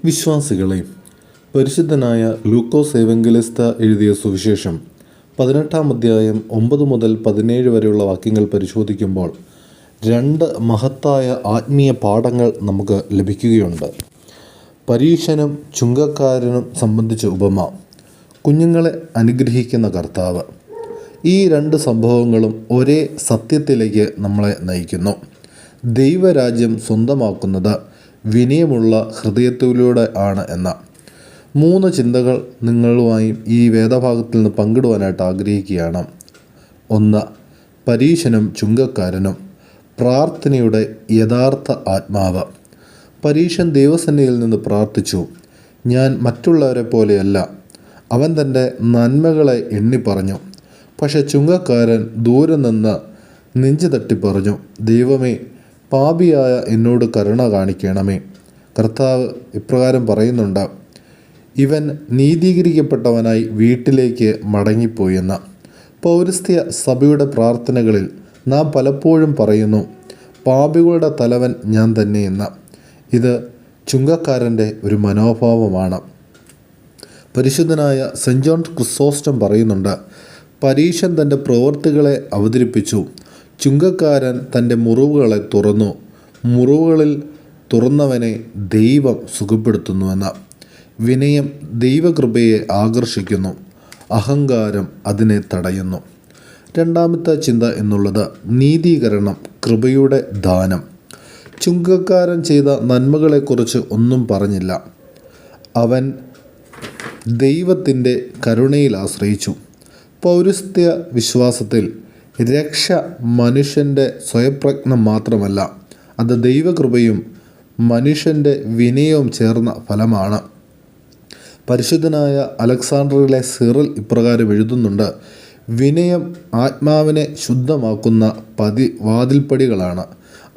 വിശ്വാസികളെ, പരിശുദ്ധനായ ലൂക്കോസ് ഏവങ്കലിസ്ത എഴുതിയ സുവിശേഷം 18-ാം അധ്യായം 9 മുതൽ 17 വരെയുള്ള വാക്യങ്ങൾ പരിശോധിക്കുമ്പോൾ രണ്ട് മഹത്തായ ആത്മീയ പാഠങ്ങൾ നമുക്ക് ലഭിക്കുകയുണ്ട്. പരീശനും ചുങ്കക്കാരനും സംബന്ധിച്ച ഉപമ, കുഞ്ഞുങ്ങളെ അനുഗ്രഹിക്കുന്ന കർത്താവ്. ഈ രണ്ട് സംഭവങ്ങളും ഒരേ സത്യത്തിലേക്ക് നമ്മളെ നയിക്കുന്നു. ദൈവരാജ്യം സ്വന്തമാക്കുന്നത് വിനയമുള്ള ഹൃദയത്തിലൂടെ ആണ് എന്ന 3 ചിന്തകൾ നിങ്ങളുമായും ഈ വേദഭാഗത്തിൽ നിന്ന് പങ്കിടുവാനായിട്ട് ആഗ്രഹിക്കുകയാണ്. 1. പരീശനും ചുങ്കക്കാരനും. പ്രാർത്ഥനയുടെ യഥാർത്ഥ ആത്മാവ്. പരീശൻ ദൈവസന്നിധിയിൽ നിന്ന് പ്രാർത്ഥിച്ചു, ഞാൻ മറ്റുള്ളവരെ പോലെയല്ല. അവൻ തൻ്റെ നന്മകളെ എണ്ണി പറഞ്ഞു. പക്ഷെ ചുങ്കക്കാരൻ ദൂരെ നിന്ന് നെഞ്ചു തട്ടി പറഞ്ഞു, ദൈവമേ, പാപിയായ എന്നോട് കരുണ കാണിക്കണമേ. കർത്താവ് ഇപ്രകാരം പറയുന്നുണ്ട്, ഇവൻ നീതീകരിക്കപ്പെട്ടവനായി വീട്ടിലേക്ക് മടങ്ങിപ്പോയെന്ന്. പൗരസ്ത്യ സഭയുടെ പ്രാർത്ഥനകളിൽ നാം പലപ്പോഴും പറയുന്നു, പാപികളുടെ തലവൻ ഞാൻ തന്നെയെന്ന്. ഇത് ചുങ്കക്കാരൻ്റെ ഒരു മനോഭാവമാണ്. പരിശുദ്ധനായ സെൻറ് ജോൺ ക്രിസോസ്റ്റം പറയുന്നുണ്ട്, പരീശൻ തൻ്റെ പ്രവൃത്തികളെ അവതരിപ്പിച്ചു, ചുങ്കക്കാരൻ തൻ്റെ മുറിവുകളെ തുറന്നു. മുറിവുകളിൽ തുറന്നവനെ ദൈവം സുഖപ്പെടുത്തുന്നുവെന്ന്. വിനയം ദൈവകൃപയെ ആകർഷിക്കുന്നു, അഹങ്കാരം അതിനെ തടയുന്നു. 2-ാമത്തെ ചിന്ത എന്നുള്ളത് നീതീകരണം, കൃപയുടെ ദാനം. ചുങ്കക്കാരൻ ചെയ്ത നന്മകളെക്കുറിച്ച് ഒന്നും പറഞ്ഞില്ല. അവൻ ദൈവത്തിൻ്റെ കരുണയിൽ ആശ്രയിച്ചു. പൗരസ്ത്യ വിശ്വാസത്തിൽ രക്ഷ മനുഷ്യൻ്റെ സ്വയപ്രജ്ഞ മാത്രമല്ല, അത് ദൈവകൃപയും മനുഷ്യൻ്റെ വിനയവും ചേർന്ന ഫലമാണ്. പരിശുദ്ധനായ അലക്സാണ്ട്രിയയിലെ സിറിൽ ഇപ്രകാരം എഴുതുന്നുണ്ട്, വിനയം ആത്മാവിനെ ശുദ്ധമാക്കുന്ന വാതിൽപ്പടികളാണ്,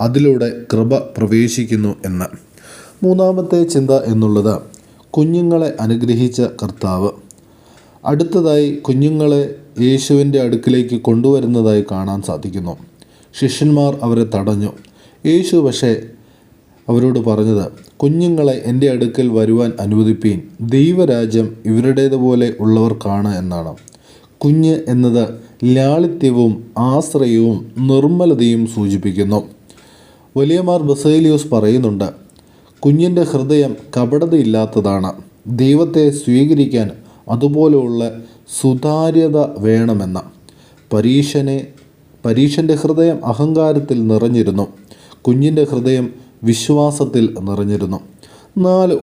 അതിലൂടെ കൃപ പ്രവേശിക്കുന്നു എന്ന്. 3-ാമത്തെ ചിന്ത എന്നുള്ളത് കുഞ്ഞുങ്ങളെ അനുഗ്രഹിച്ച കർത്താവ്. അടുത്തതായി കുഞ്ഞുങ്ങളെ യേശുവിൻ്റെ അടുക്കിലേക്ക് കൊണ്ടുവരുന്നതായി കാണാൻ സാധിക്കുന്നു. ശിഷ്യന്മാർ അവരെ തടഞ്ഞു. യേശു പക്ഷേ അവരോട് പറഞ്ഞത്, കുഞ്ഞുങ്ങളെ എൻ്റെ അടുക്കൽ വരുവാൻ അനുവദിപ്പീൻ, ദൈവരാജ്യം ഇവരുടേതുപോലെ ഉള്ളവർക്കാണ് എന്നാണ്. കുഞ്ഞ് എന്നത് ലാളിത്യവും ആശ്രയവും നിർമ്മലതയും സൂചിപ്പിക്കുന്നു. വലിയമാർ ബസേലിയോസ് പറയുന്നുണ്ട്, കുഞ്ഞിൻ്റെ ഹൃദയം കപടതയില്ലാത്തതാണ്, ദൈവത്തെ സ്വീകരിക്കാൻ അതുപോലെയുള്ള സുതാര്യത വേണമെന്ന്. പരീശൻ്റെ ഹൃദയം അഹങ്കാരത്തിൽ നിറഞ്ഞിരുന്നു, കുഞ്ഞിൻ്റെ ഹൃദയം വിശ്വാസത്തിൽ നിറഞ്ഞിരുന്നു. 4